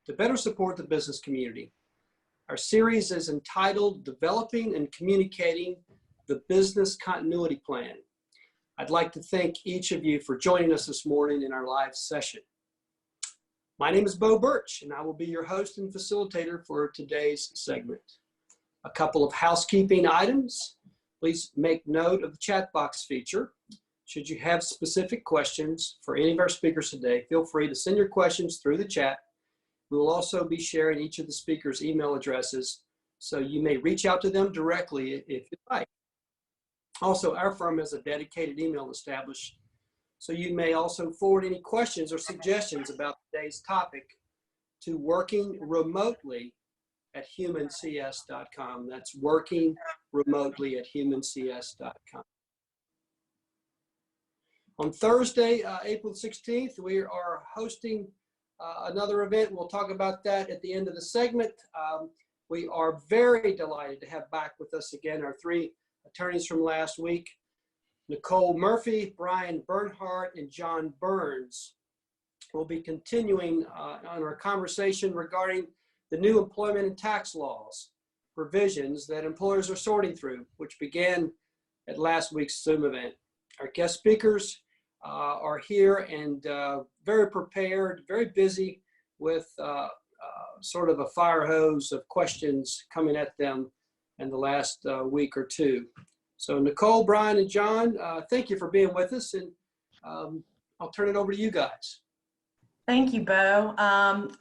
to better support the business community. Our series is entitled Developing and Communicating the Business Continuity Plan. I'd like to thank each of you for joining us this morning in our live session. My name is Bo Birch, and I will be your host and facilitator for today's segment. A couple of housekeeping items. Please make note of the chat box feature. Should you have specific questions for any of our speakers today, feel free to send your questions through the chat. We will also be sharing each of the speakers' email addresses, so you may reach out to them directly if you'd like. Also, our firm has a dedicated email established, so you may also forward any questions or suggestions about today's topic to workingremotely@humancs.com. That's workingremotely@humancs.com. On Thursday, April 16th, we are hosting another event. We'll talk about that at the end of the segment. We are very delighted to have back with us again our three attorneys from last week, Nicole Murphey, Brian Berhnardt, and John Burns. We'll be continuing on our conversation regarding the new employment and tax laws provisions that employers are sorting through, which began at last week's Zoom event. Our guest speakers are here and very prepared, very busy with sort of a fire hose of questions coming at them in the last week or two. So Nicole, Brian, and John, thank you for being with us, and I'll turn it over to you guys. Thank you, Bo.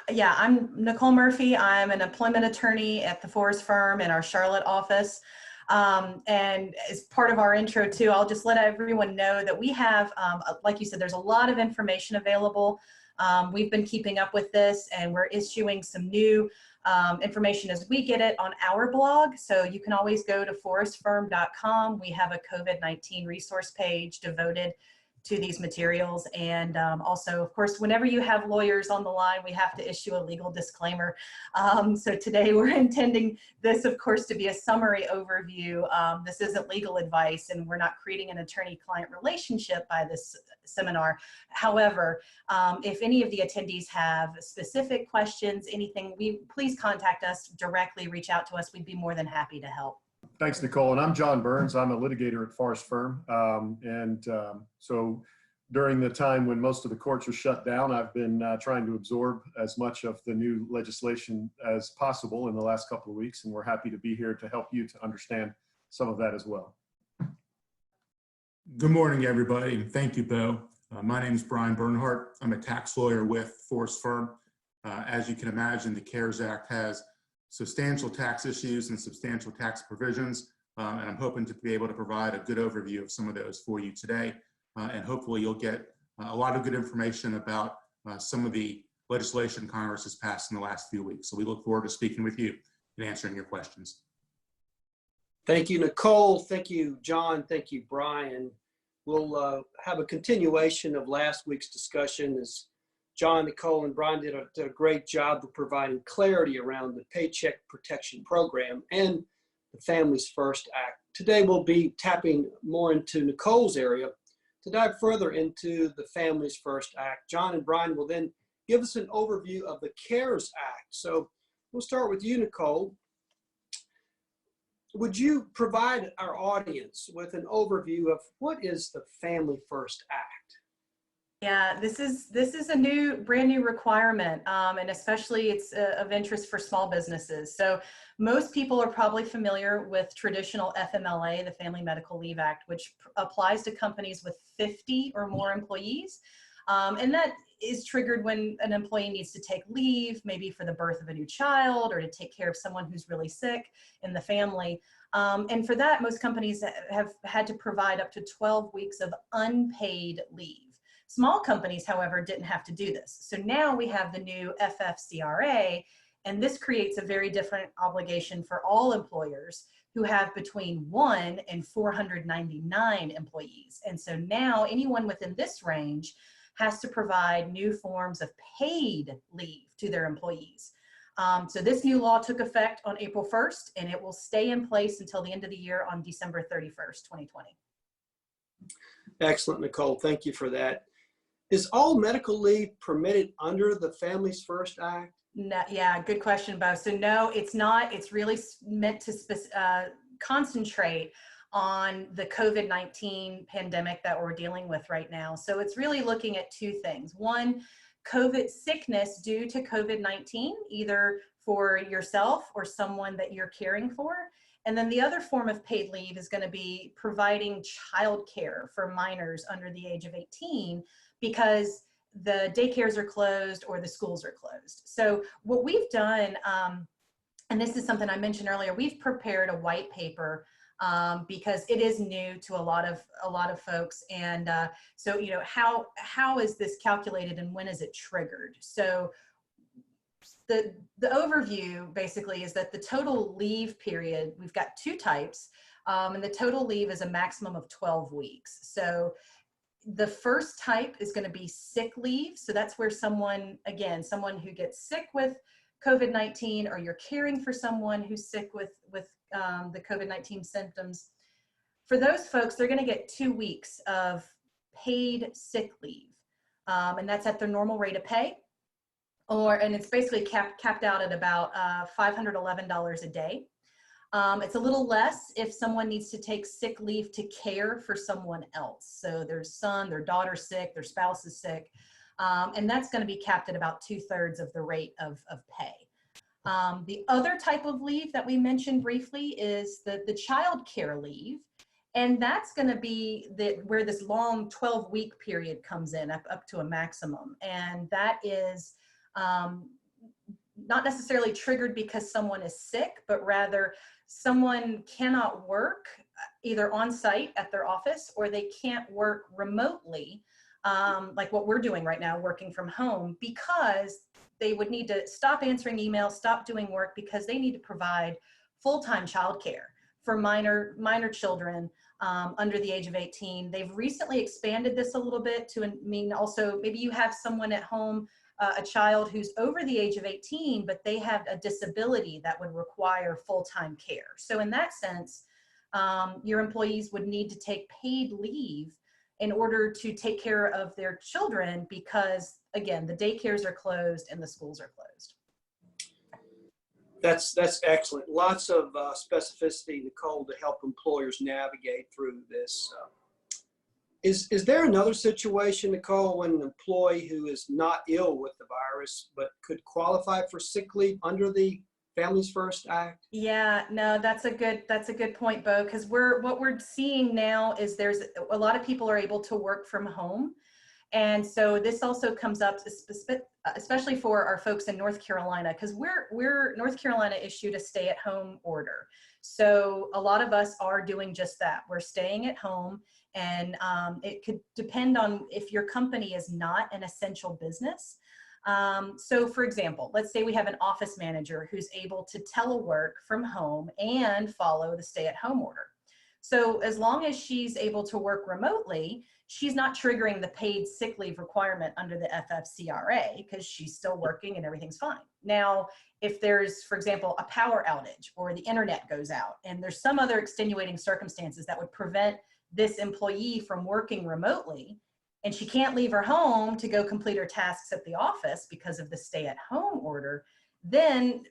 Yeah, I'm Nicole Murphey. I'm an employment attorney at the Forrest Firm in our Charlotte office. And as part of our intro too, I'll just let everyone know that we have, like you said, there's a lot of information available. We've been keeping up with this, and we're issuing some new information as we get it on our blog. So you can always go to forrestfirm.com. We have a COVID-19 resource page devoted to these materials. And also, of course, whenever you have lawyers on the line, we have to issue a legal disclaimer. So today we're intending this, of course, to be a summary overview. This isn't legal advice, and we're not creating an attorney-client relationship by this seminar. However, if any of the attendees have specific questions, anything, please contact us directly, reach out to us. We'd be more than happy to help. Thanks, Nicole. And I'm John Burns. I'm a litigator at Forrest Firm. So during the time when most of the courts are shut down, I've been trying to absorb as much of the new legislation as possible in the last couple of weeks. And we're happy to be here to help you to understand some of that as well. Good morning, everybody, and thank you, Bo. My name is Brian Berhnardt. I'm a tax lawyer with Forrest Firm. As you can imagine, the CARES Act has substantial tax issues and substantial tax provisions, and I'm hoping to be able to provide a good overview of some of those for you today, and hopefully you'll get a lot of good information about some of the legislation Congress has passed in the last few weeks. So we look forward to speaking with you and answering your questions. Thank you, Nicole. Thank you, John. Thank you, Brian. We'll have a continuation of last week's discussion as John, Nicole, and Brian did a great job of providing clarity around the Paycheck Protection Program and the Families First Act. Today, we'll be tapping more into Nicole's area to dive further into the Families First Act. John and Brian will then give us an overview of the CARES Act. So we'll start with you, Nicole. Would you provide our audience with an overview of what is the Family First Act? Yeah, this is a brand new requirement, and especially it's of interest for small businesses. So most people are probably familiar with traditional FMLA, the Family Medical Leave Act, which applies to companies with 50 or more employees. And that is triggered when an employee needs to take leave, maybe for the birth of a new child or to take care of someone who's really sick in the family. And for that, most companies have had to provide up to 12 weeks of unpaid leave. Small companies, however, didn't have to do this. So now we have the new FFCRA, and this creates a very different obligation for all employers who have between 1 and 499 employees. And so now anyone within this range has to provide new forms of paid leave to their employees. So this new law took effect on April 1st, and it will stay in place until the end of the year on December 31st, 2020. Excellent, Nicole. Thank you for that. Is all medical leave permitted under the Families First Act? No, yeah, good question, Bo. So no, it's not. It's really meant to concentrate on the COVID-19 pandemic that we're dealing with right now. So it's really looking at two things. One, COVID sickness due to COVID-19, either for yourself or someone that you're caring for. And then the other form of paid leave is going to be providing childcare for minors under the age of 18 because the daycares are closed or the schools are closed. So what we've done, and this is something I mentioned earlier, we've prepared a white paper because it is new to a lot of folks. And so, you know, how is this calculated and when is it triggered? So the overview basically is that the total leave period, we've got two types, and the total leave is a maximum of 12 weeks. So the first type is going to be sick leave. So that's where someone who gets sick with COVID-19, or you're caring for someone who's sick with the COVID-19 symptoms. For those folks, they're going to get 2 weeks of paid sick leave. And that's at their normal rate of pay. And it's basically capped out at about $511 a day. It's a little less if someone needs to take sick leave to care for someone else. So their son, their daughter's sick, their spouse is sick. And that's going to be capped at about 2/3 of the rate of pay. The other type of leave that we mentioned briefly is the child care leave. And that's going to be where this long 12-week period comes in up to a maximum. And that is not necessarily triggered because someone is sick, but rather someone cannot work either on site at their office, or they can't work remotely, like what we're doing right now, working from home, because they would need to stop answering emails, stop doing work, because they need to provide full-time childcare for minor children under the age of 18. They've recently expanded this a little bit to mean also maybe you have someone at home, a child who's over the age of 18, but they have a disability that would require full-time care. So in that sense, your employees would need to take paid leave in order to take care of their children because, again, the daycares are closed and the schools are closed. That's excellent. Lots of specificity, Nicole, to help employers navigate through this. Is there another situation, Nicole, when an employee who is not ill with the virus but could qualify for sick leave under the Families First Act? Yeah, no, that's a good point, Bo, because what we're seeing now is there's a lot of people are able to work from home. And so this also comes up, especially for our folks in North Carolina, because North Carolina issued a stay-at-home order. So a lot of us are doing just that. We're staying at home, and it could depend on if your company is not an essential business. So for example, let's say we have an office manager who's able to telework from home and follow the stay-at-home order. So as long as she's able to work remotely, she's not triggering the paid sick leave requirement under the FFCRA because she's still working and everything's fine. Now, if there's, for example, a power outage or the internet goes out and there's some other extenuating circumstances that would prevent this employee from working remotely, and she can't leave her home to go complete her tasks at the office because of the stay-at-home order, then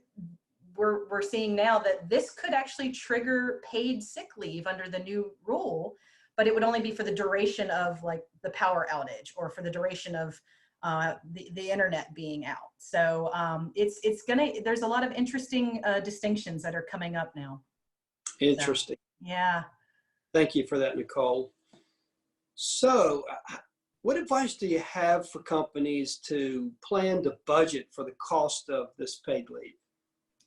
we're seeing now that this could actually trigger paid sick leave under the new rule, but it would only be for the duration of like the power outage or for the duration of the internet being out. So there's a lot of interesting distinctions that are coming up now. Interesting. So, yeah. Thank you for that, Nicole. So what advice do you have for companies to plan to budget for the cost of this paid leave?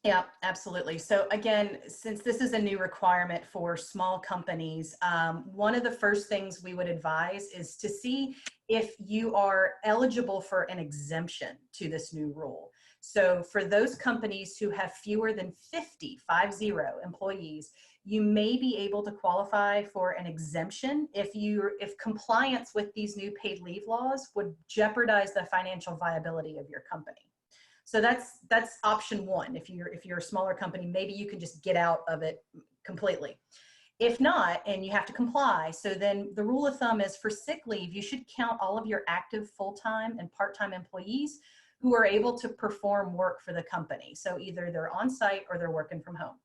Yeah, absolutely. So again, since this is a new requirement for small companies, one of the first things we would advise is to see if you are eligible for an exemption to this new rule. So for those companies who have fewer than 50 employees, you may be able to qualify for an exemption if compliance with these new paid leave laws would jeopardize the financial viability of your company. So that's option one. If you're a smaller company, maybe you can just get out of it completely. If not, and you have to comply, so then the rule of thumb is for sick leave, you should count all of your active full-time and part-time employees who are able to perform work for the company. So either they're on site or they're working from home.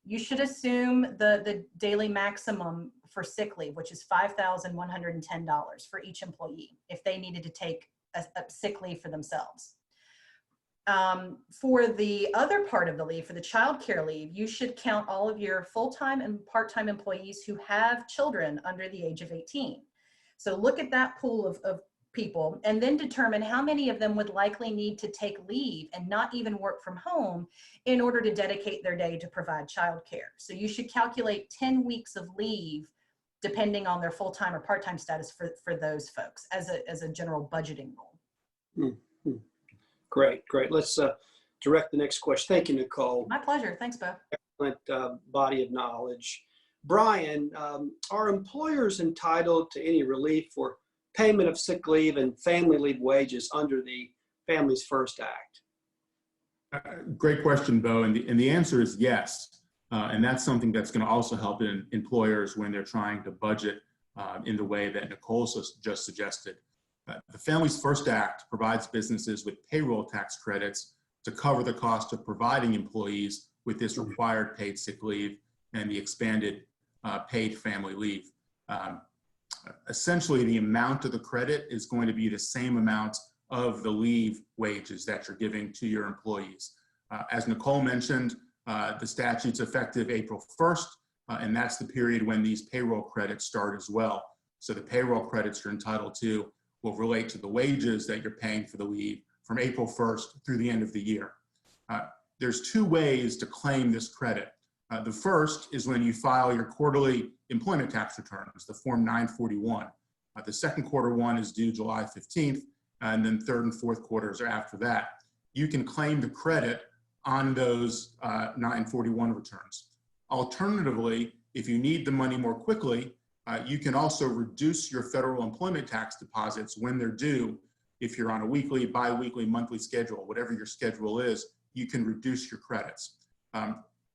You should assume the daily maximum for sick leave, which is $5,110 for each employee if they needed to take a sick leave for themselves. For the other part of the leave, for the child care leave, you should count all of your full-time and part-time employees who have children under the age of 18. So look at that pool of people and then determine how many of them would likely need to take leave and not even work from home in order to dedicate their day to provide child care. So you should calculate 10 weeks of leave depending on their full-time or part-time status for those folks as a general budgeting rule. Mm-hmm. Great. Let's direct the next question. Thank you, Nicole. My pleasure. Thanks, Bo. Excellent body of knowledge. Brian, are employers entitled to any relief for payment of sick leave and family leave wages under the Families First Act? Great question, Bo. And the answer is yes. And that's something that's going to also help employers when they're trying to budget in the way that Nicole just suggested. The Families First Act provides businesses with payroll tax credits to cover the cost of providing employees with this required paid sick leave and the expanded paid family leave. Essentially, the amount of the credit is going to be the same amount of the leave wages that you're giving to your employees. As Nicole mentioned, the statute's effective April 1st, and that's the period when these payroll credits start as well. So the payroll credits you're entitled to will relate to the wages that you're paying for the leave from April 1st through the end of the year. There's two ways to claim this credit. The first is when you file your quarterly employment tax returns, the Form 941. The second quarter one is due July 15th, and then third and fourth quarters are after that. You can claim the credit on those 941 returns. Alternatively, if you need the money more quickly, you can also reduce your federal employment tax deposits when they're due. If you're on a weekly, bi-weekly, monthly schedule, whatever your schedule is, you can reduce your credits.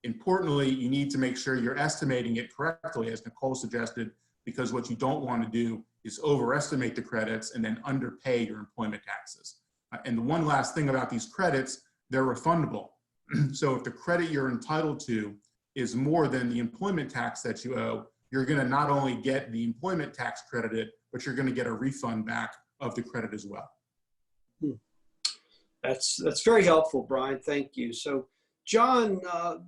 Importantly, you need to make sure you're estimating it correctly, as Nicole suggested, because what you don't want to do is overestimate the credits and then underpay your employment taxes. And the one last thing about these credits, they're refundable. So if the credit you're entitled to is more than the employment tax that you owe, you're going to not only get the employment tax credited, but you're going to get a refund back of the credit as well. That's very helpful, Brian. Thank you. So, John,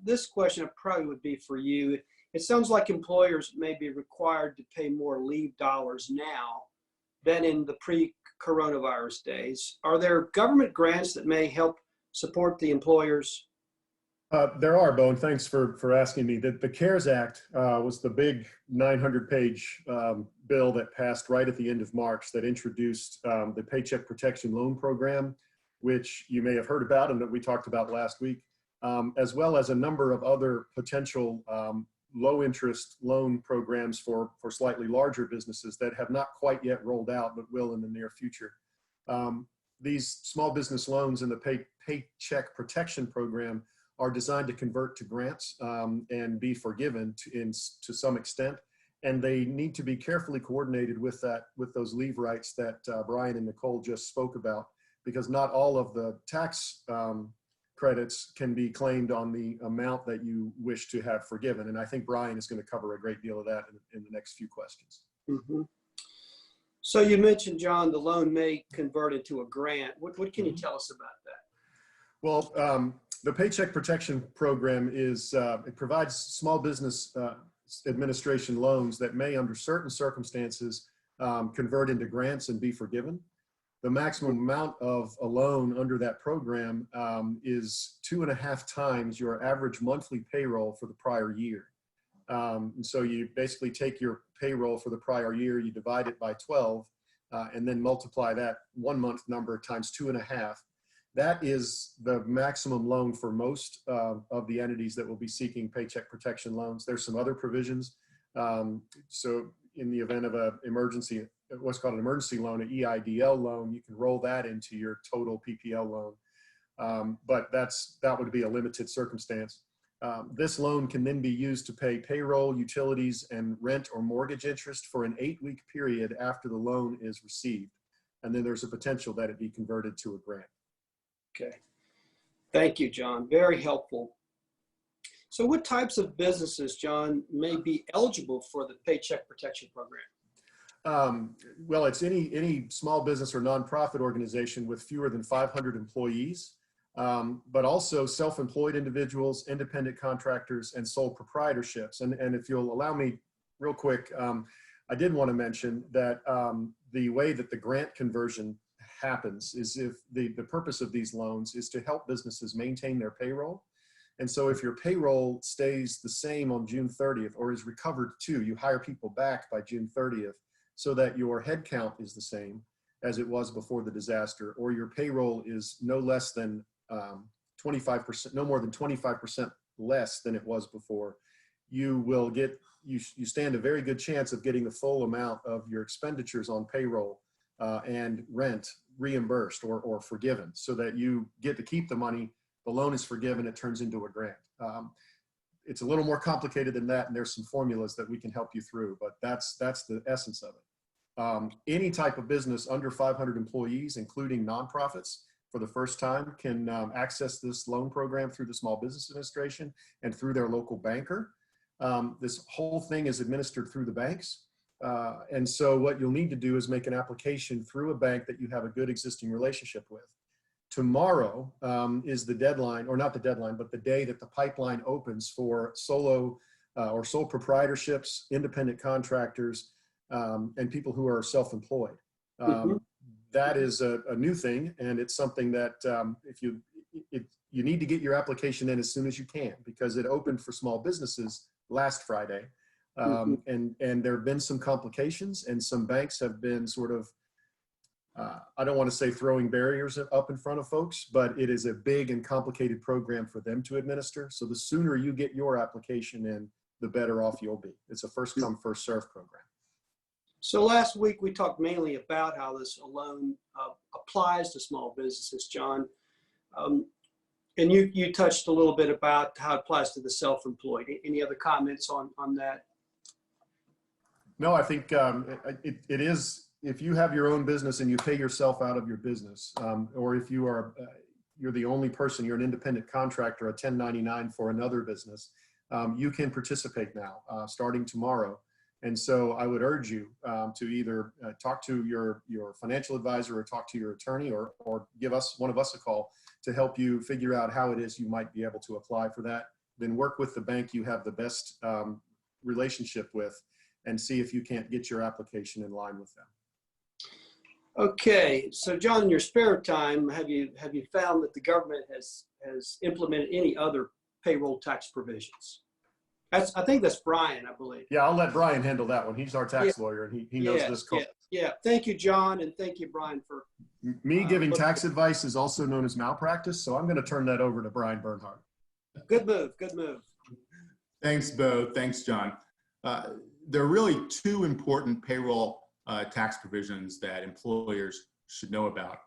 this question probably would be for you. It sounds like employers may be required to pay more leave dollars now than in the pre-coronavirus days. Are there government grants that may help support the employers? There are, Bo, and thanks for asking me. The CARES Act was the big 900-page bill that passed right at the end of March that introduced the Paycheck Protection Loan Program, which you may have heard about and that we talked about last week, as well as a number of other potential low-interest loan programs for slightly larger businesses that have not quite yet rolled out, but will in the near future. These small business loans in the Paycheck Protection Program are designed to convert to grants and be forgiven to some extent. And they need to be carefully coordinated with those leave rights that Brian and Nicole just spoke about, because not all of the tax credits can be claimed on the amount that you wish to have forgiven. And I think Brian is going to cover a great deal of that in the next few questions. Mm-hmm. So you mentioned, John, the loan may convert into a grant. What can you tell us about that? Well, the Paycheck Protection Program it provides small business administration loans that may, under certain circumstances, convert into grants and be forgiven. The maximum amount of a loan under that program is 2.5 times your average monthly payroll for the prior year. And so you basically take your payroll for the prior year, you divide it by 12, and then multiply that 1 month number times 2.5. That is the maximum loan for most of the entities that will be seeking paycheck protection loans. There's some other provisions. So in the event of an emergency, what's called an emergency loan, an EIDL loan, you can roll that into your total PPL loan. But that would be a limited circumstance. This loan can then be used to pay payroll, utilities, and rent or mortgage interest for an 8-week period after the loan is received. And then there's a potential that it be converted to a grant. Okay. Thank you, John. Very helpful. So what types of businesses, John, may be eligible for the Paycheck Protection Program? Well, it's any small business or nonprofit organization with fewer than 500 employees, but also self-employed individuals, independent contractors, and sole proprietorships. And if you'll allow me real quick, I did want to mention that the way that the grant conversion happens is if the purpose of these loans is to help businesses maintain their payroll. And so if your payroll stays the same on June 30th or is recovered too, you hire people back by June 30th so that your headcount is the same as it was before the disaster, or your payroll is no less than 25%, no more than 25% less than it was before, you will get, you stand a very good chance of getting the full amount of your expenditures on payroll and rent reimbursed or forgiven, so that you get to keep the money. The loan is forgiven, it turns into a grant. It's a little more complicated than that, and there's some formulas that we can help you through, but that's the essence of it. Any type of business under 500 employees, including nonprofits, for the first time can access this loan program through the Small Business Administration and through their local banker. This whole thing is administered through the banks. And so what you'll need to do is make an application through a bank that you have a good existing relationship with. Tomorrow is the deadline, or not the deadline, but the day that the pipeline opens for solo or sole proprietorships, independent contractors, and people who are self-employed. That is a new thing, and it's something that you need to get your application in as soon as you can, because it opened for small businesses last Friday. And there have been some complications, and some banks have been sort of, I don't want to say throwing barriers up in front of folks, but it is a big and complicated program for them to administer. So the sooner you get your application in, the better off you'll be. It's a first come, first serve program. So last week we talked mainly about how this loan applies to small businesses, John. And you touched a little bit about how it applies to the self-employed. Any other comments on that? No, I think it is, if you have your own business and you pay yourself out of your business, or if you are, you're the only person, you're an independent contractor, a 1099 for another business, you can participate now, starting tomorrow. And so I would urge you to either talk to your financial advisor or talk to your attorney, or give one of us a call to help you figure out how it is you might be able to apply for that. Then work with the bank you have the best relationship with, and see if you can't get your application in line with them. Okay, so John, in your spare time, have you found that the government has implemented any other payroll tax provisions? I think that's Brian, I believe. Yeah, I'll let Brian handle that one. He's our tax lawyer, and he knows this code. Yeah. Thank you, John, and thank you, Brian, for me giving tax advice is also known as malpractice, so I'm going to turn that over to Brian Berhnardt. Good move. Good move. Thanks, Bo. Thanks, John. There are really two important payroll tax provisions that employers should know about.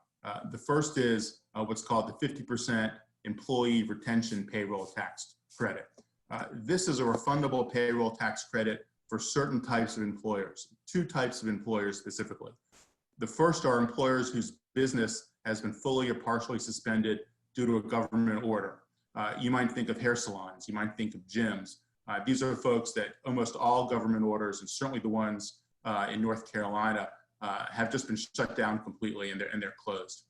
The first is what's called the 50% employee retention payroll tax credit. This is a refundable payroll tax credit for certain types of employers, two types of employers specifically. The first are employers whose business has been fully or partially suspended due to a government order. You might think of hair salons, you might think of gyms. These are folks that almost all government orders, and certainly the ones in North Carolina, have just been shut down completely, and they're closed.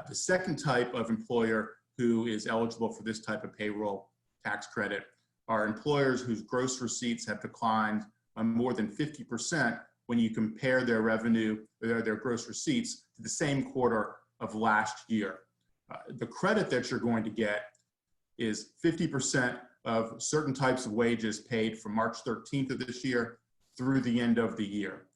The second type of employer who is eligible for this type of payroll tax credit are employers whose gross receipts have declined more than 50% when you compare their revenue, their gross receipts, to the same quarter of last year. The credit that you're going to get is 50% of certain types of wages paid from March 13th of this year through the end of the year.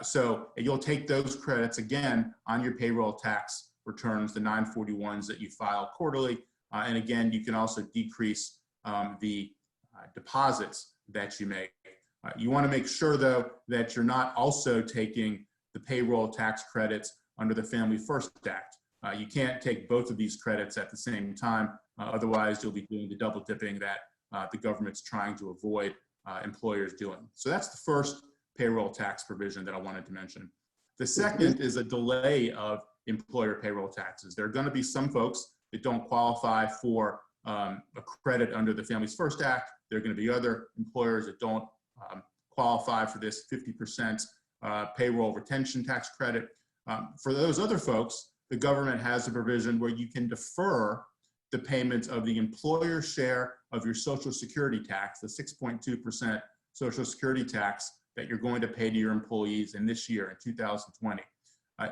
So you'll take those credits again on your payroll tax returns, the 941s that you file quarterly. And again, you can also decrease the deposits that you make. You want to make sure, though, that you're not also taking the payroll tax credits under the Family First Act. You can't take both of these credits at the same time. Otherwise, you'll be doing the double dipping that the government's trying to avoid employers doing. So that's the first payroll tax provision that I wanted to mention. The second is a delay of employer payroll taxes. There are going to be some folks that don't qualify for a credit under the Families First Act. There are going to be other employers that don't qualify for this 50% payroll retention tax credit. For those other folks, the government has a provision where you can defer the payment of the employer share of your Social Security tax, the 6.2% Social Security tax that you're going to pay to your employees in this year, in 2020.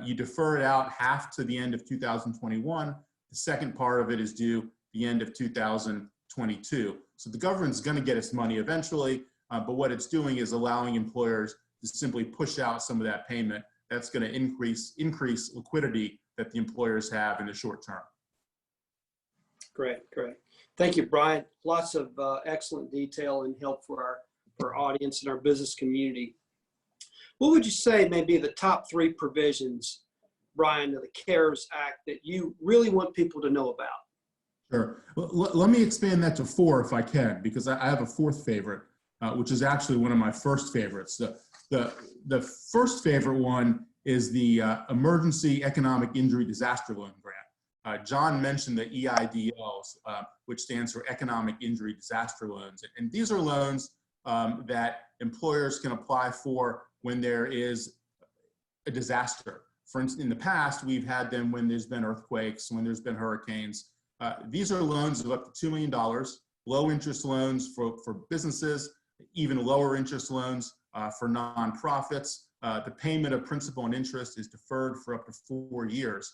You defer it out half to the end of 2021. The second part of it is due the end of 2022. So the government's going to get its money eventually, but what it's doing is allowing employers to simply push out some of that payment. That's going to increase liquidity that the employers have in the short term. Great, great. Thank you, Brian. Lots of excellent detail and help for our audience and our business community. What would you say may be the top 3 provisions, Brian, of the CARES Act that you really want people to know about? Sure. Well, let me expand that to 4 if I can, because I have a 4th favorite, which is actually one of my first favorites. The first favorite one is the Emergency Economic Injury Disaster Loan Grant. John mentioned the EIDLs, which stands for Economic Injury Disaster Loans. And these are loans that employers can apply for when there is a disaster. For instance, in the past, we've had them when there's been earthquakes, when there's been hurricanes. These are loans of up to $2 million, low interest loans for businesses, even lower interest loans for nonprofits. The payment of principal and interest is deferred for up to 4 years.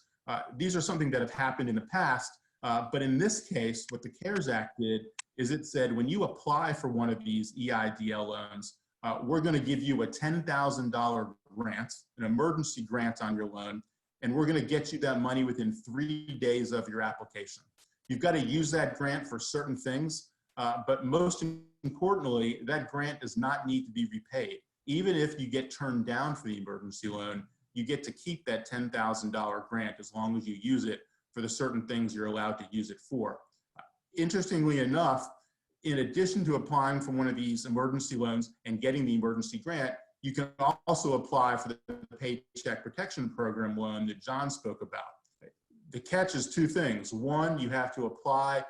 These are something that have happened in the past, but in this case, what the CARES Act did is it said when you apply for one of these EIDL loans, we're going to give you a $10,000 grant, an emergency grant on your loan, and we're going to get you that money within 3 days of your application. You've got to use that grant for certain things, but most importantly, that grant does not need to be repaid. Even if you get turned down for the emergency loan, you get to keep that $10,000 grant as long as you use it for the certain things you're allowed to use it for. Interestingly enough, in addition to applying for one of these emergency loans and getting the emergency grant, you can also apply for the Paycheck Protection Program loan that John spoke about. The catch is 2 things. One, you have to apply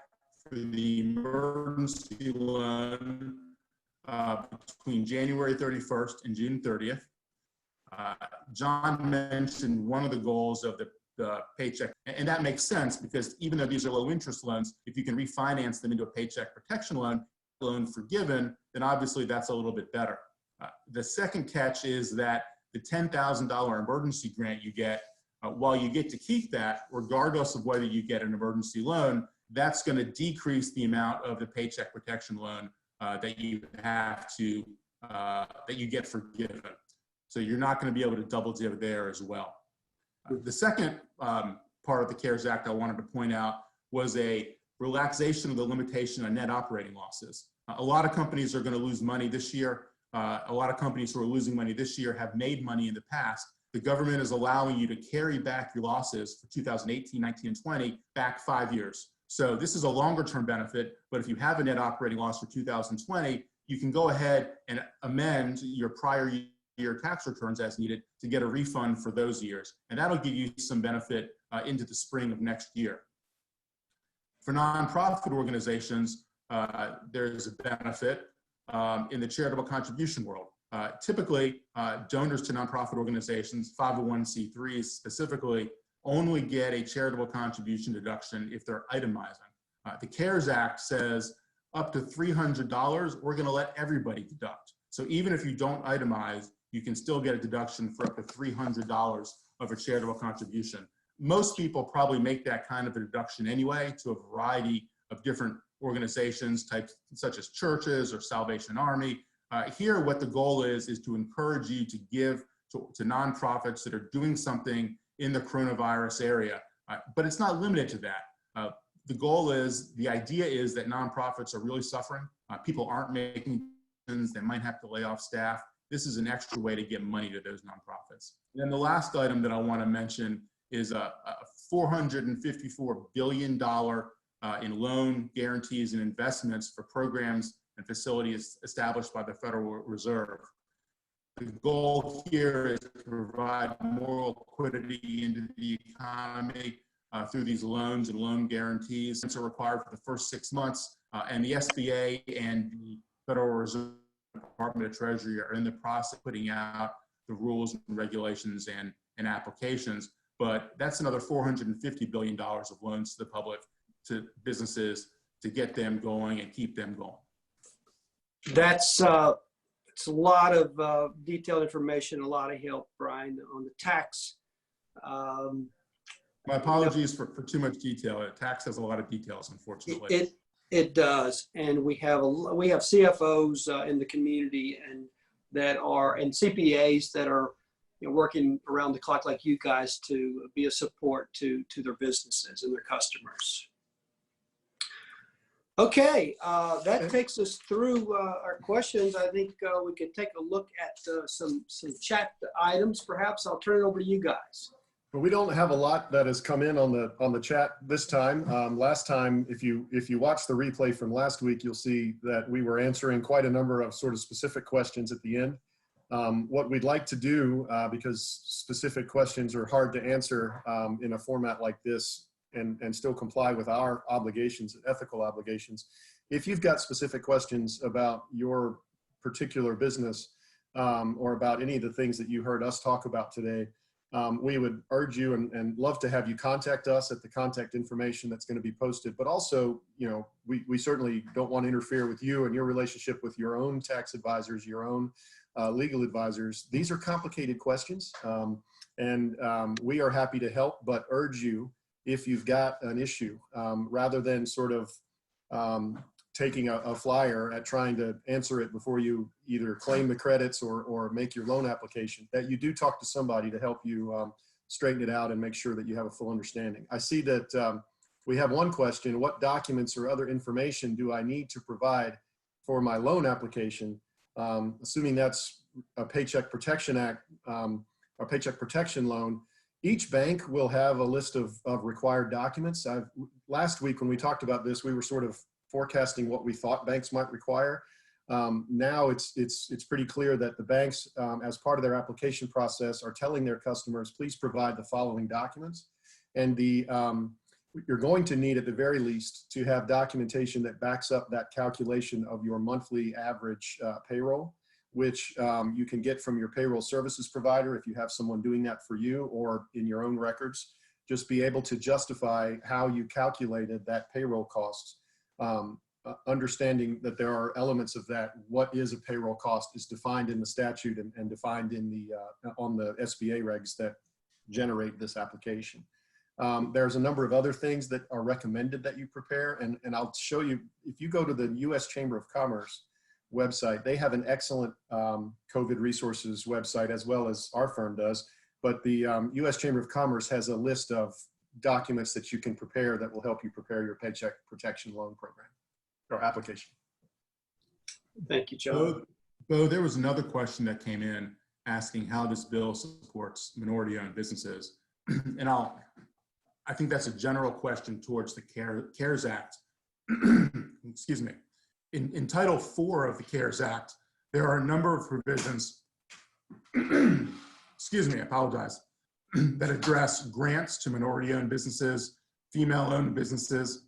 for the emergency loan between January 31st and June 30th. John mentioned one of the goals of the paycheck, and that makes sense because even though these are low interest loans, if you can refinance them into a paycheck protection loan forgiven, then obviously that's a little bit better. The second catch is that the $10,000 emergency grant you get, while you get to keep that, regardless of whether you get an emergency loan, that's going to decrease the amount of the paycheck protection loan that you have to, that you get forgiven. So you're not going to be able to double dip there as well. The second part of the CARES Act I wanted to point out was a relaxation of the limitation on net operating losses. A lot of companies are going to lose money this year. A lot of companies who are losing money this year have made money in the past. The government is allowing you to carry back your losses for 2018, 19, and 20 back 5 years. So this is a longer term benefit, but if you have a net operating loss for 2020, you can go ahead and amend your prior year tax returns as needed to get a refund for those years. And that'll give you some benefit into the spring of next year. For nonprofit organizations, there's a benefit in the charitable contribution world. Typically, donors to nonprofit organizations, 501c3s specifically, only get a charitable contribution deduction if they're itemizing. The CARES Act says up to $300, we're going to let everybody deduct. So even if you don't itemize, you can still get a deduction for up to $300 of a charitable contribution. Most people probably make that kind of a deduction anyway to a variety of different organizations, types such as churches or Salvation Army. Here, what the goal is to encourage you to give to nonprofits that are doing something in the coronavirus area. But it's not limited to that. The goal is, the idea is that nonprofits are really suffering. People aren't making decisions. They might have to lay off staff. This is an extra way to get money to those nonprofits. And then the last item that I want to mention is a $454 billion in loan guarantees and investments for programs and facilities established by the Federal Reserve. The goal here is to provide more liquidity into the economy through these loans and loan guarantees. It's required for the first 6 months, and the SBA and the Federal Reserve Department of Treasury are in the process of putting out the rules and regulations and applications. But that's another $450 billion of loans to the public, to businesses, to get them going and keep them going. That's it's a lot of detailed information, a lot of help, Brian, on the tax. My apologies for too much detail. Tax has a lot of details, unfortunately. It does, and we have CFOs in the community and CPAs that are working around the clock like you guys to be a support to their businesses and their customers. Okay, that takes us through our questions. I think we could take a look at some chat items. Perhaps I'll turn it over to you guys. Well, we don't have a lot that has come in on the chat this time. Last time, if you watch the replay from last week, you'll see that we were answering quite a number of sort of specific questions at the end. What we'd like to do, because specific questions are hard to answer in a format like this and still comply with our obligations, ethical obligations. If you've got specific questions about your particular business or about any of the things that you heard us talk about today, we would urge you and love to have you contact us at the contact information that's going to be posted. But also, we certainly don't want to interfere with you and your relationship with your own tax advisors, your own legal advisors. These are complicated questions, and we are happy to help, but urge you, if you've got an issue, rather than sort of taking a flyer at trying to answer it before you either claim the credits or make your loan application, that you do talk to somebody to help you straighten it out and make sure that you have a full understanding. I see that we have one question: what documents or other information do I need to provide for my loan application? Assuming that's a Paycheck Protection Act or Paycheck Protection loan, each bank will have a list of required documents. Last week when we talked about this, we were sort of forecasting what we thought banks might require. Now it's pretty clear that the banks, as part of their application process, are telling their customers, please provide the following documents. And you're going to need, at the very least, to have documentation that backs up that calculation of your monthly average payroll, which you can get from your payroll services provider if you have someone doing that for you, or in your own records. Just be able to justify how you calculated that payroll costs. Understanding that there are elements of that. What is a payroll cost is defined in the statute and defined in on the SBA regs that generate this application. There's a number of other things that are recommended that you prepare, and I'll show you. If you go to the U.S. Chamber of Commerce website, they have an excellent COVID resources website, as well as our firm does. But the U.S. Chamber of Commerce has a list of documents that you can prepare that will help you prepare your Paycheck Protection Loan Program or application. Thank you, John. Bo, there was another question that came in asking how this bill supports minority-owned businesses. And I think that's a general question towards the CARES Act. Excuse me. In Title IV of the CARES Act, there are a number of provisions, excuse me, I apologize, that address grants to minority-owned businesses, female-owned businesses.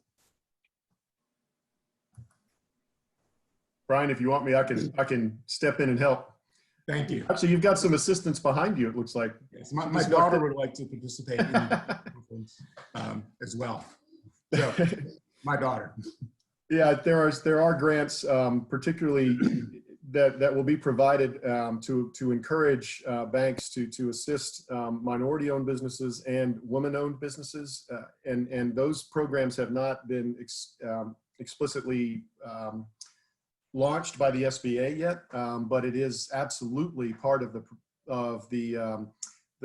Brian, if you want me, I can step in and help. Thank you. Actually, you've got some assistants behind you, it looks like. Yes, my daughter would like to participate in the conference as well. So, my daughter. Yeah, there are grants, particularly that will be provided to encourage banks to assist minority-owned businesses and women-owned businesses, and those programs have not been explicitly launched by the SBA yet, but it is absolutely part of the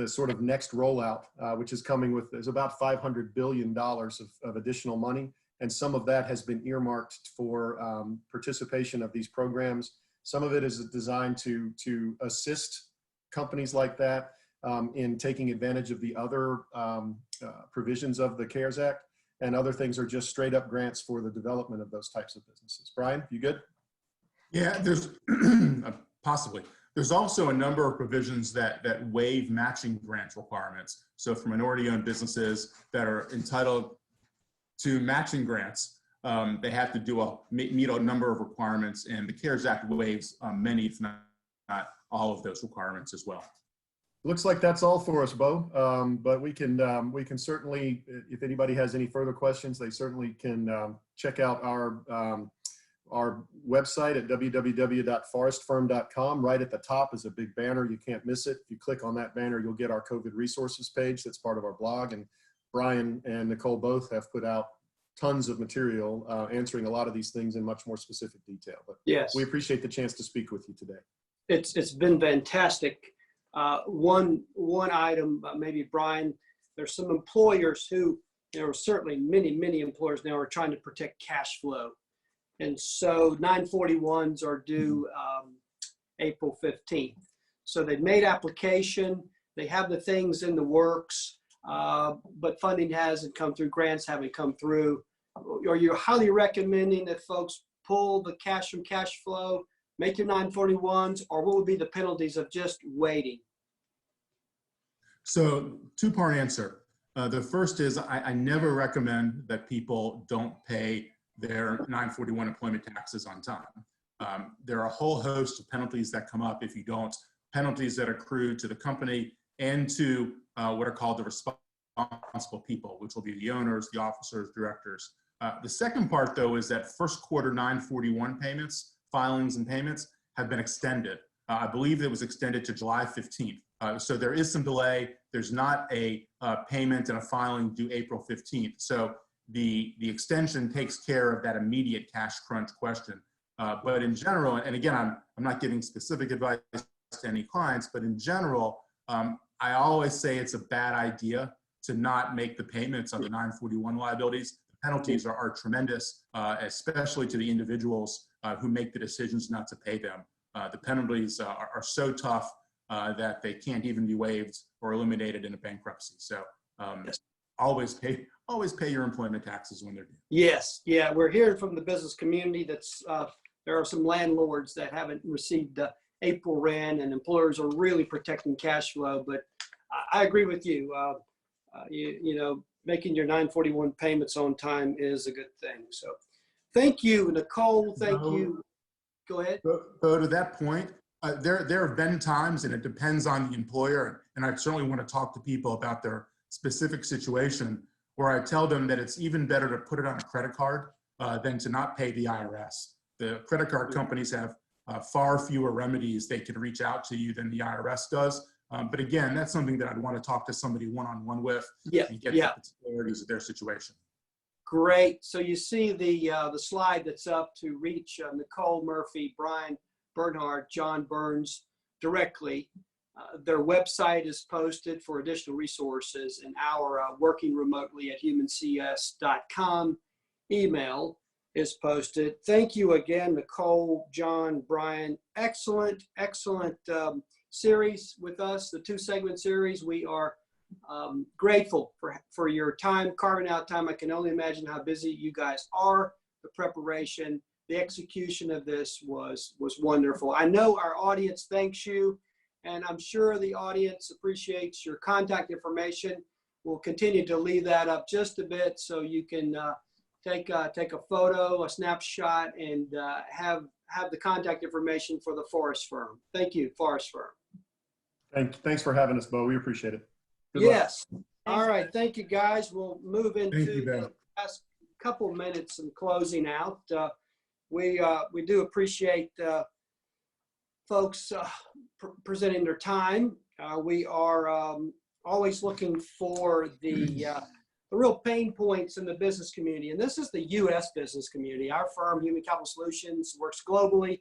sort of next rollout, which is coming with. There's about $500 billion of additional money, and some of that has been earmarked for participation of these programs. Some of it is designed to assist companies like that in taking advantage of the other provisions of the CARES Act, and other things are just straight up grants for the development of those types of businesses. Brian, you good? Yeah, there's possibly. There's also a number of provisions that waive matching grant requirements. So for minority-owned businesses that are entitled to matching grants, they have to meet a number of requirements, and the CARES Act waives many, if not all of those requirements as well. Looks like that's all for us, Bo. But we can certainly, if anybody has any further questions, they certainly can check out our website at www.forrestfirm.com. Right at the top is a big banner. You can't miss it. If you click on that banner, you'll get our COVID resources page. That's part of our blog. And Brian and Nicole both have put out tons of material answering a lot of these things in much more specific detail. But Yes, we appreciate the chance to speak with you today. it's been fantastic. One item, maybe Brian, there's some employers who, there are certainly many employers now are trying to protect cash flow. And so 941s are due April 15th. So they've made application, they have the things in the works, but funding hasn't come through, grants haven't come through. Are you highly recommending that folks pull the cash from cash flow, make your 941s, or what would be the penalties of just waiting? So two-part answer. The first is I never recommend that people don't pay their 941 employment taxes on time. There are a whole host of penalties that come up if you don't, penalties that accrue to the company and to what are called the responsible people, which will be the owners, the officers, directors. The second part, though, is that first quarter 941 payments, filings and payments have been extended. I believe it was extended to July 15th. So there is some delay. There's not a payment and a filing due April 15th. So the extension takes care of that immediate cash crunch question. But in general, and again, I'm not giving specific advice to any clients, but in general, I always say it's a bad idea to not make the payments on the 941 liabilities. The penalties are tremendous, especially to the individuals who make the decisions not to pay them. The penalties are so tough that they can't even be waived or eliminated in a bankruptcy. So Yes. always pay your employment taxes when they're due. Yes, yeah, we're hearing from the business community that's there are some landlords that haven't received April rent, and employers are really protecting cash flow. But I agree with you. You know, making your 941 payments on time is a good thing. So, thank you, Nicole. Thank you. Go ahead. So to that point, there have been times, and it depends on the employer, and I certainly want to talk to people about their specific situation, where I tell them that it's even better to put it on a credit card than to not pay the IRS. The credit card companies have far fewer remedies they can reach out to you than the IRS does. But again, that's something that I'd want to talk to somebody one-on-one with and get the particularities of their situation. Great. So you see the slide that's up to reach Nicole Murphey, Brian Berhnardt, John Burns directly. Their website is posted for additional resources, and our working remotely at humancs.com email is posted. Thank you again, Nicole, John, Brian. Excellent series with us, the 2-segment series. We are grateful for your time, carving out time. I can only imagine how busy you guys are. The preparation, the execution of this was wonderful. I know our audience thanks you, and I'm sure the audience appreciates your contact information. We'll continue to leave that up just a bit so you can take a photo, a snapshot, and have the contact information for the Forrest Firm. Thank you, Forrest Firm. Thanks for having us, Bo. We appreciate it. Good luck. Yes. All right. Thank you, guys. We'll move into the last couple minutes and closing out. We do appreciate folks presenting their time. We are always looking for the real pain points in the business community. And this is the U.S. business community. Our firm, Human Capital Solutions, works globally.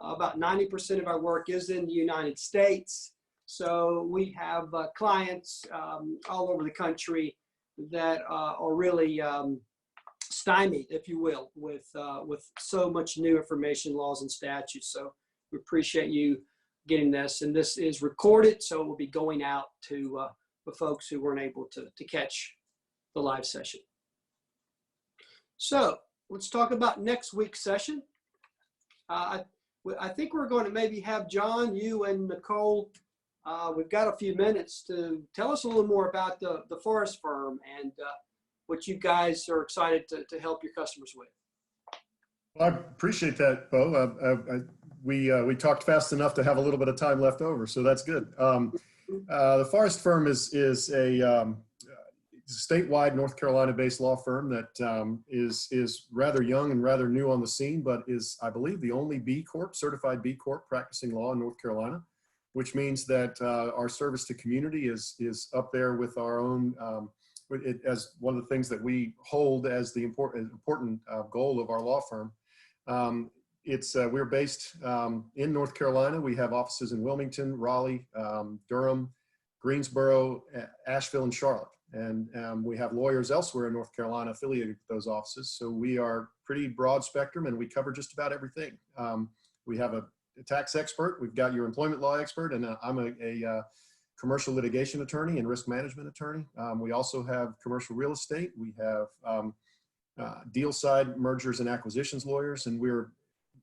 About 90% of our work is in the United States. So we have clients all over the country that are really stymied, if you will, with so much new information, laws and statutes. So we appreciate you getting this. And this is recorded, so it will be going out to the folks who weren't able to catch the live session. So let's talk about next week's session. I think we're going to maybe have John, you and Nicole, we've got a few minutes to tell us a little more about the Forrest Firm and what you guys are excited to help your customers with. Well, I appreciate that, Bo. We talked fast enough to have a little bit of time left over, so that's good. The Forrest Firm is a statewide North Carolina-based law firm that is rather young and rather new on the scene, but is, I believe, the only B Corp, certified B Corp practicing law in North Carolina, which means that our service to community is up there with our own, as one of the things that we hold as the important goal of our law firm. We're based in North Carolina. We have offices in Wilmington, Raleigh, Durham, Greensboro, Asheville, and Charlotte. And we have lawyers elsewhere in North Carolina affiliated with those offices. So we are pretty broad spectrum and we cover just about everything. We have a tax expert, we've got your employment law expert, and I'm a commercial litigation attorney and risk management attorney. We also have commercial real estate. We have deal side mergers and acquisitions lawyers, and we're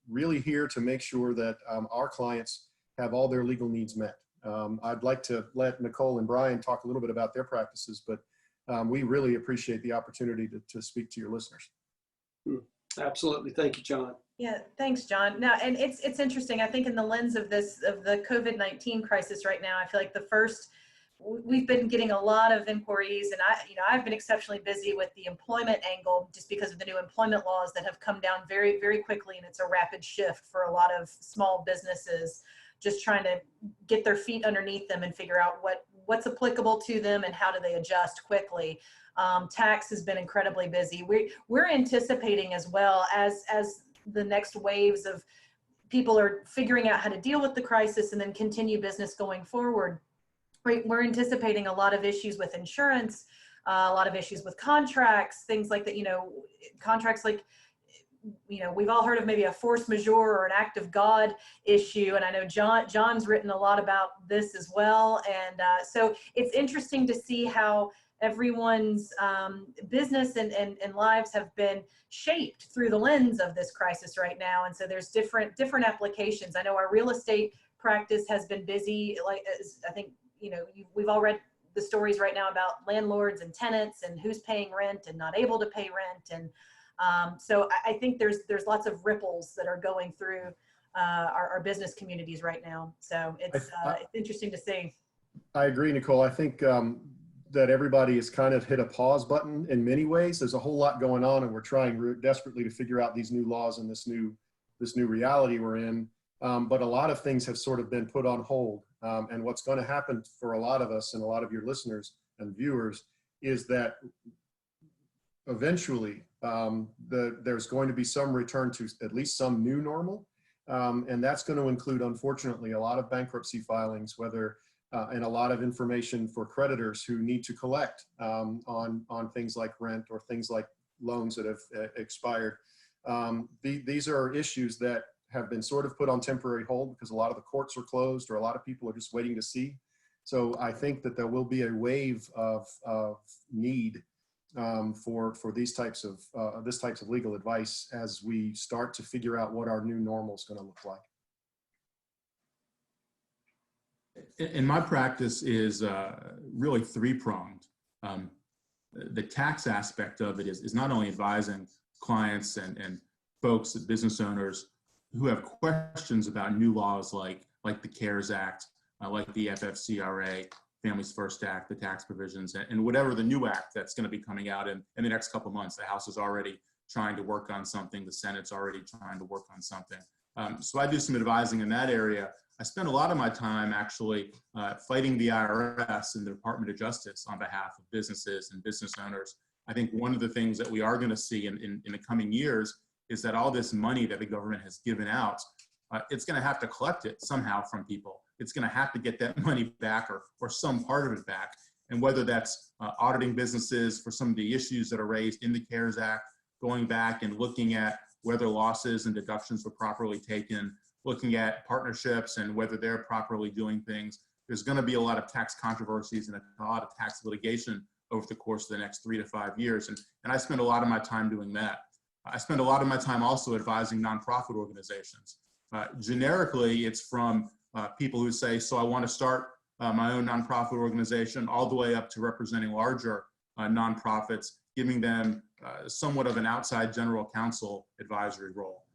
really here to make sure that our clients have all their legal needs met. I'd like to let Nicole and Brian talk a little bit about their practices, but we really appreciate the opportunity to speak to your listeners. Absolutely. Thank you, John. Yeah, thanks, John. Now, and it's interesting. I think in the lens of the COVID-19 crisis right now, I feel like we've been getting a lot of inquiries, and I've been exceptionally busy with the employment angle just because of the new employment laws that have come down very, very quickly, and it's a rapid shift for a lot of small businesses, just trying to get their feet underneath them and figure out what's applicable to them and how do they adjust quickly. Tax has been incredibly busy. We're anticipating as well as the next waves of people are figuring out how to deal with the crisis and then continue business going forward. We're anticipating a lot of issues with insurance, a lot of issues with contracts, things like that, contracts like, we've all heard of maybe a force majeure or an act of God issue. And I know John's written a lot about this as well. And so it's interesting to see how everyone's business and lives have been shaped through the lens of this crisis right now. And so there's different applications. I know our real estate practice has been busy. Like, I think, we've all read the stories right now about landlords and tenants and who's paying rent and not able to pay rent. And so I think there's lots of ripples that are going through our business communities right now. So it's interesting to see. I agree, Nicole. I think that everybody has kind of hit a pause button in many ways. There's a whole lot going on, and we're trying desperately to figure out these new laws and this new reality we're in. But a lot of things have sort of been put on hold. And what's going to happen for a lot of us and a lot of your listeners and viewers is that eventually there's going to be some return to at least some new normal. And that's going to include, unfortunately, a lot of bankruptcy filings, and a lot of information for creditors who need to collect on things like rent or things like loans that have expired. These are issues that have been sort of put on temporary hold because a lot of the courts are closed or a lot of people are just waiting to see. So I think that there will be a wave of need for these types of legal advice as we start to figure out what our new normal is going to look like. And my practice is really three-pronged. The tax aspect of it is not only advising clients and folks, business owners who have questions about new laws like the CARES Act, like the FFCRA, Families First Act, the tax provisions, and whatever the new act that's going to be coming out in the next couple of months. The House is already trying to work on something. The Senate's already trying to work on something. So I do some advising in that area. I spend a lot of my time actually fighting the IRS and the Department of Justice on behalf of businesses and business owners. I think one of the things that we are going to see in the coming years is that all this money that the government has given out, it's going to have to collect it somehow from people. It's going to have to get that money back or some part of it back. And whether that's auditing businesses for some of the issues that are raised in the CARES Act, going back and looking at whether losses and deductions were properly taken, looking at partnerships and whether they're properly doing things. There's going to be a lot of tax controversies and a lot of tax litigation over the course of the next 3 to 5 years. And I spend a lot of my time doing that. I spend a lot of my time also advising nonprofit organizations. Generically, it's from people who say, so I want to start my own nonprofit organization, all the way up to representing larger nonprofits, giving them somewhat of an outside general counsel advisory role.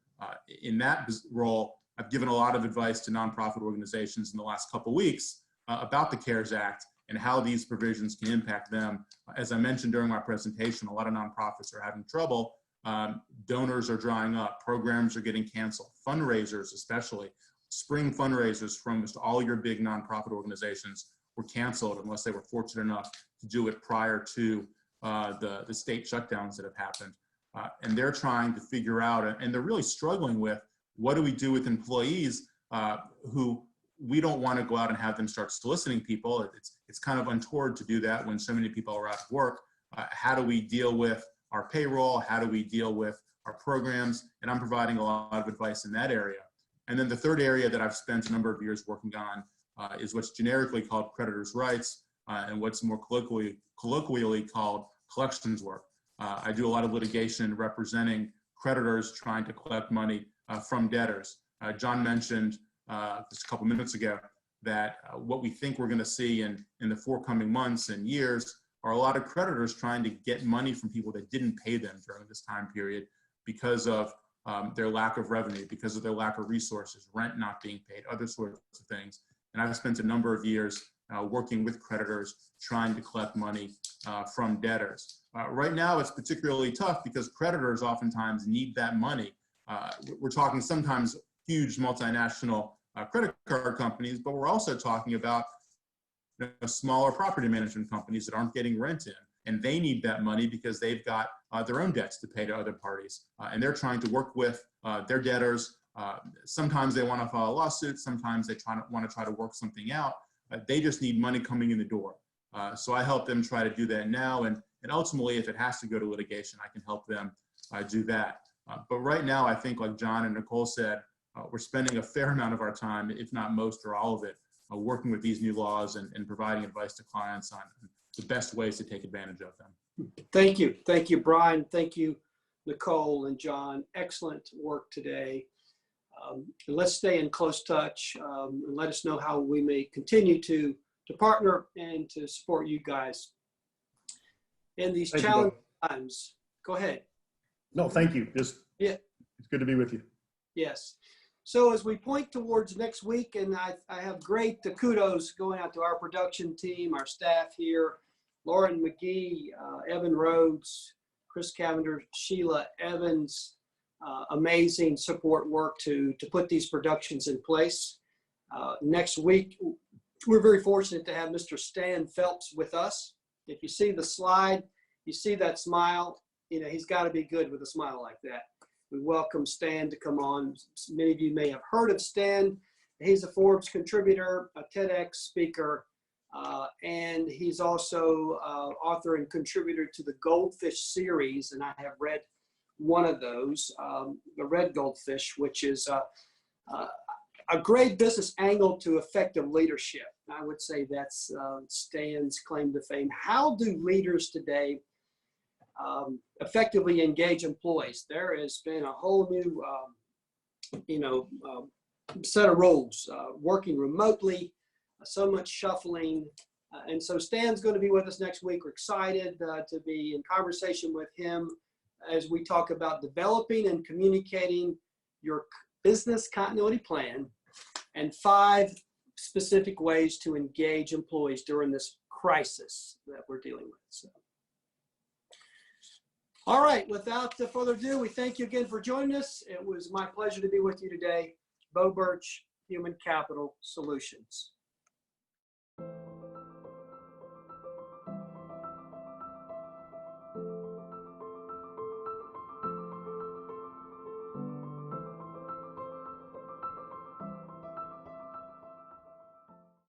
In that role, I've given a lot of advice to nonprofit organizations in the last couple of weeks about the CARES Act and how these provisions can impact them. As I mentioned during my presentation, a lot of nonprofits are having trouble. Donors are drying up, programs are getting canceled, fundraisers especially. Spring fundraisers from almost all your big nonprofit organizations were canceled unless they were fortunate enough to do it prior to the state shutdowns that have happened. And they're trying to figure out, and they're really struggling with, what do we do with employees who we don't want to go out and have them start soliciting people. It's kind of untoward to do that when so many people are out of work. How do we deal with our payroll? How do we deal with our programs? And I'm providing a lot of advice in that area. And then the third area that I've spent a number of years working on is what's generically called creditors' rights and what's more colloquially called collections work. I do a lot of litigation representing creditors trying to collect money from debtors. John mentioned just a couple minutes ago that what we think we're going to see in the forthcoming months and years are a lot of creditors trying to get money from people that didn't pay them during this time period because of their lack of revenue, because of their lack of resources, rent not being paid, other sorts of things. And I've spent a number of years working with creditors trying to collect money from debtors. Right now, it's particularly tough because creditors oftentimes need that money. We're talking sometimes huge multinational credit card companies, but we're also talking about smaller property management companies that aren't getting rent in, and they need that money because they've got their own debts to pay to other parties, and they're trying to work with their debtors. Sometimes they want to file a lawsuit, sometimes they want to try to work something out. They just need money coming in the door. So I help them try to do that now, and ultimately, if it has to go to litigation, I can help them do that. But right now, I think, like John and Nicole said, we're spending a fair amount of our time, if not most or all of it, working with these new laws and providing advice to clients on the best ways to take advantage of them. Thank you. Thank you, Brian. Thank you, Nicole and John. Excellent work today. Let's stay in close touch and let us know how we may continue to partner and to support you guys in these challenging times. Go ahead. No, thank you. It's good to be with you. Yes. So as we point towards next week, and I have great kudos going out to our production team, our staff here, Lauren McGee, Evan Rhodes, Chris Cavender, Sheila Evans, amazing support work to put these productions in place. Next week, we're very fortunate to have Mr. Stan Phelps with us. If you see the slide, you see that smile, he's got to be good with a smile like that. We welcome Stan to come on. Many of you may have heard of Stan. He's a Forbes contributor, a TEDx speaker, and he's also author and contributor to the Goldfish series, and I have read one of those, the Red Goldfish, which is a great business angle to effective leadership. I would say that's Stan's claim to fame. How do leaders today effectively engage employees? There has been a whole new, set of rules, working remotely, so much shuffling. And so Stan's going to be with us next week. We're excited to be in conversation with him as we talk about developing and communicating your business continuity plan and 5 specific ways to engage employees during this crisis that we're dealing with. So. All right, without further ado, we thank you again for joining us. It was my pleasure to be with you today. Bo Birch, Human Capital Solutions.